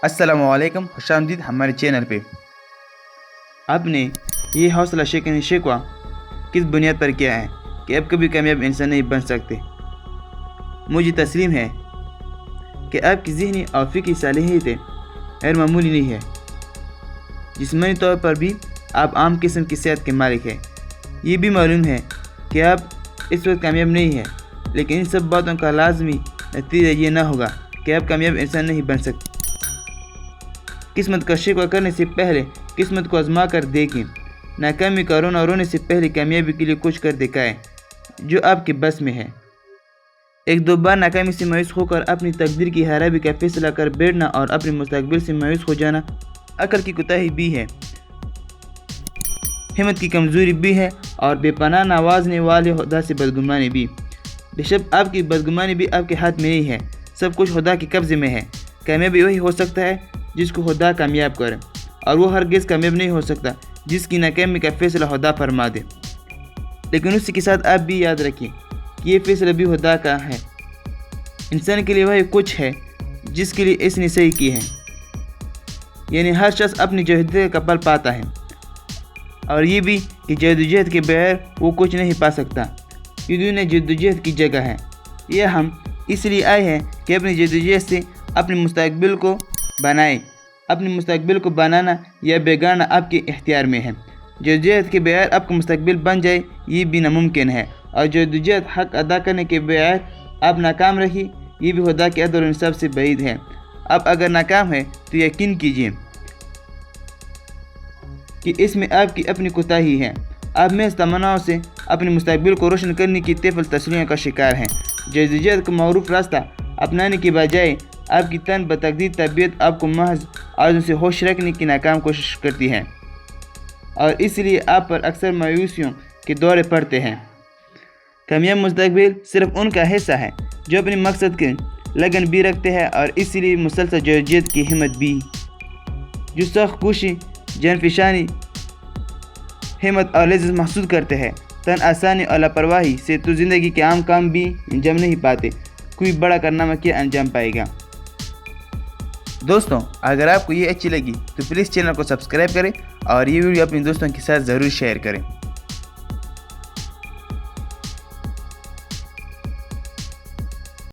السلام علیکم، خوش آمدید ہمارے چینل پہ۔ آپ نے یہ حوصلہ شکوا کس بنیاد پر کیا ہے کہ اب کبھی کامیاب انسان نہیں بن سکتے؟ مجھے تسلیم ہے کہ آپ کی ذہنی اور فکری صلاحیتیں غیر معمولی نہیں ہے۔ جسمانی طور پر بھی آپ عام قسم کی صحت کے مالک ہیں۔ یہ بھی معلوم ہے کہ آپ اس وقت کامیاب نہیں ہیں، لیکن ان سب باتوں کا لازمی نتیجہ یہ نہ ہوگا کہ آپ کامیاب انسان نہیں بن سکتے۔ قسمت کا شکوہ کرنے سے پہلے قسمت کو آزما کر دیکھیں۔ ناکامی کا رونا رونے سے پہلے کامیابی کے لیے کچھ کر دکھائیں جو آپ کے بس میں ہے۔ ایک دو بار ناکامی سے مایوس ہو کر اپنی تقدیر کی خرابی کا فیصلہ کر بیٹھنا اور اپنے مستقبل سے مایوس ہو جانا عقل کی کوتاہی بھی ہے، ہمت کی کمزوری بھی ہے اور بے پناہ نوازنے والے خدا سے بدگمانی بھی۔ بے شک آپ کی بدگمانی بھی آپ کے ہاتھ میں نہیں ہے، سب کچھ خدا کے قبضے میں ہے۔ کامیابی وہی ہو سکتا ہے جس کو خدا کامیاب کرے، اور وہ ہرگز کامیاب نہیں ہو سکتا جس کی ناکامی کا فیصلہ خدا فرما دے۔ لیکن اسی کے ساتھ آپ بھی یاد رکھیں کہ یہ فیصلہ بھی خدا کا ہے۔ انسان کے لیے وہی کچھ ہے جس کے لیے اس نے صحیح کی ہے، یعنی ہر شخص اپنی جدوجہد کا پھل پاتا ہے، اور یہ بھی کہ جدوجہد کے بغیر وہ کچھ نہیں پا سکتا۔ یہ دنیا جدوجہد کی جگہ ہے۔ یہ ہم اس لیے آئے ہیں کہ اپنی جدوجہد سے اپنے مستقبل کو بنائیں۔ اپنے مستقبل کو بنانا یا بگاڑنا آپ کے اختیار میں ہے۔ جدوجہد کے بغیر آپ کا مستقبل بن جائے یہ بھی ناممکن ہے، اور جدوجہد حق ادا کرنے کے بغیر آپ ناکام رہی یہ بھی خدا کے عدل و انصاف سے بعید ہے۔ آپ اگر ناکام ہیں تو یقین کیجیے کہ اس میں آپ کی اپنی کوتاہی ہے۔ آپ محض تمناؤں سے اپنے مستقبل کو روشن کرنے کی طفل تسلیوں کا شکار ہیں۔ جدوجہد کا معروف راستہ اپنانے کے بجائے آپ کی تن بتقدیر طبیعت آپ کو محض آرزو سے ہوش رکھنے کی ناکام کوشش کرتی ہے، اور اس لیے آپ پر اکثر مایوسیوں کے دورے پڑتے ہیں۔ کامیاب مستقبل صرف ان کا حصہ ہے جو اپنے مقصد کے لگن بھی رکھتے ہیں اور اس لیے مسلسل جدوجہد کی ہمت بھی، جو سخت کوشی جانفشانی ہمت اور لذت محسوس کرتے ہیں۔ تن آسانی اور لاپرواہی سے تو زندگی کے عام کام بھی انجام نہیں پاتے، کوئی بڑا کارنامہ کیا انجام پائے گا؟ دوستوں، اگر آپ کو یہ اچھی لگی تو پلیز چینل کو سبسکرائب کریں اور یہ ویڈیو اپنے دوستوں کے ساتھ ضرور شیئر کریں۔